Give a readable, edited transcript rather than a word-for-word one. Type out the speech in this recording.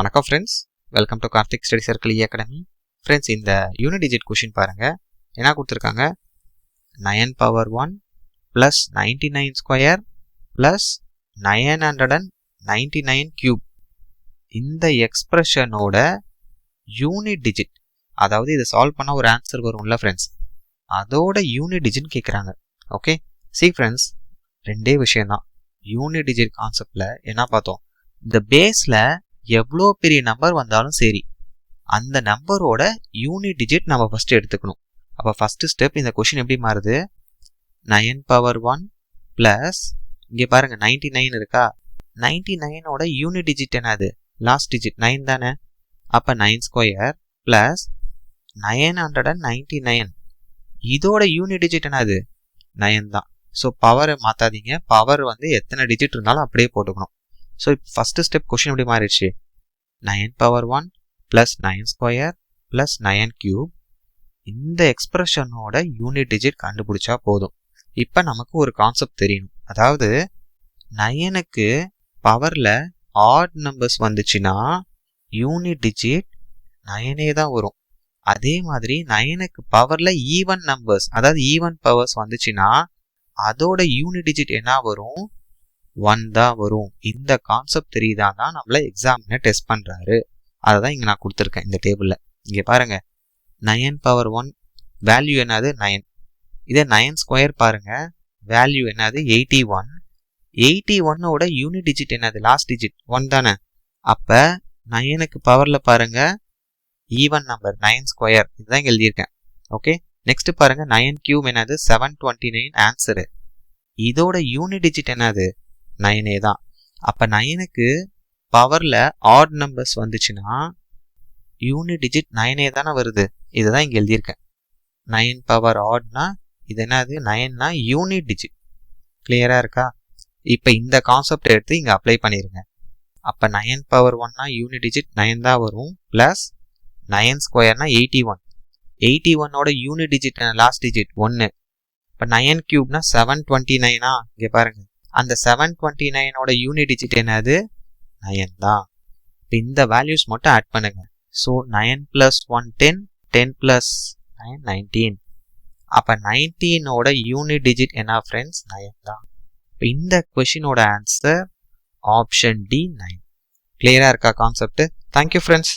வணக்கம் friends, welcome to Karthik study circle academy. Friends, இந்த unit digit question பாருங்கள். என்ன கொடுத்துருக்காங்க? 9 power 1 plus 99 square plus 999 cube. இந்த எக்ஸ்பிரஷனோட யூனிட் டிஜிட், அதாவது இதை சால்வ் பண்ணால் ஒரு ஆன்சர் வரும்ல ஃப்ரெண்ட்ஸ், அதோட யூனிட் டிஜிட் கேட்குறாங்க. ஓகே, சி ஃப்ரெண்ட்ஸ், ரெண்டே விஷயம்தான். யூனிட் டிஜிட் கான்செப்டில் என்ன பார்த்தோம்? இந்த பேஸில் எவ்வளோ பெரிய நம்பர் வந்தாலும் சரி, அந்த நம்பரோட யூனிட் டிஜிட் நம்ம ஃபஸ்ட்டு எடுத்துக்கணும். அப்போ ஃபஸ்ட்டு ஸ்டெப், இந்த கொஷின் எப்படி மாறுது? 9 பவர் 1 ப்ளஸ், இங்கே பாருங்கள் 99 இருக்கா, 99ஓட யூனிட் டிஜிட் என்னது? லாஸ்ட் டிஜிட் 9 தானே. அப்போ 9 ஸ்கொயர் ப்ளஸ் 999, இதோட யூனிட் டிஜிட் என்னது? 9 தான். ஸோ பவரை மாற்றாதீங்க, பவர் எத்தனை டிஜிட் இருந்தாலும் அப்படியே போட்டுக்கணும். ஸோ இப்போ ஃபஸ்ட்டு ஸ்டெப் கொஷின் எப்படி மாறிடுச்சு? 9 power 1 plus 9 square plus 9 cube. இந்த எக்ஸ்பிரஷனோட யூனிட் டிஜிட் கண்டுபிடிச்சா போதும். இப்போ நமக்கு ஒரு கான்செப்ட் தெரியணும். அதாவது 9க்கு பவரில் ஆட் நம்பர்ஸ் வந்துச்சுன்னா யூனிட் டிஜிட் 9 தான் வரும். அதே மாதிரி 9க்கு பவரில் ஈவன் நம்பர்ஸ், அதாவது ஈவன் பவர்ஸ் வந்துச்சுன்னா அதோட யூனிட் டிஜிட் என்ன வரும்? 1 தான் வரும். இந்த கான்செப்ட் தெரியுதான்னா நம்மளை எக்ஸாமினர் டெஸ்ட் பண்ணுறாரு. அதை தான் இங்கே நான் கொடுத்துருக்கேன் இந்த டேபிளில். இங்கே பாருங்கள், 9 பவர் 1 வேல்யூ என்னது? 9. இதே 9 ஸ்கொயர் பாருங்கள், வேல்யூ என்னது? 81. 81ஓட யூனிட் டிஜிட் என்னது? லாஸ்ட் டிஜிட் 1 தானே. அப்போ 9க்கு பவரில் பாருங்கள் ஈவன் நம்பர் 9 ஸ்கொயர், இதுதான் இங்கே எழுதியிருக்கேன். ஓகே, நெக்ஸ்ட் பாருங்கள் 9 கியூப் என்னது? 729 ஆன்சரு. இதோட யூனிட் டிஜிட் என்னது? 9 தான். அப்போ 9க்கு பவரில் ஆட் நம்பர்ஸ் வந்துச்சுன்னா யூனிட் டிஜிட் 9 தானே வருது. இதுதான் இங்கே எழுதியிருக்கேன். 9 பவர் ஆட்னா இது என்னது? 9னா யூனிட் டிஜிட். கிளியராக இருக்கா? இப்போ இந்த கான்செப்ட் எடுத்து இங்கே அப்ளை பண்ணிடுங்க. அப்போ 9 பவர் 1னா யூனிட் டிஜிட் 9 தான் வரும். ப்ளஸ் 9 ஸ்கொயர்னா 81. 81ஓட யூனிட் டிஜிட் லாஸ்ட் டிஜிட் 1. இப்போ 9 கியூப்னா 729. இங்கே பாருங்கள், அந்த 729ஓட யூனிட் டிஜிட் என்னது? 9 தான். இப்போ இந்த வேல்யூஸ் மட்டும் ஆட் பண்ணுங்க. ஸோ 9 + 1 10, 10 + 9 19. அப்போ 19ஓட யூனிட் டிஜிட் என்ன ஃப்ரெண்ட்ஸ்? 9 தான். இப்போ இந்த கொஷினோட ஆன்சர் ஆப்ஷன் டி 9. கிளியராக இருக்கா கான்செப்ட்? Thank you friends.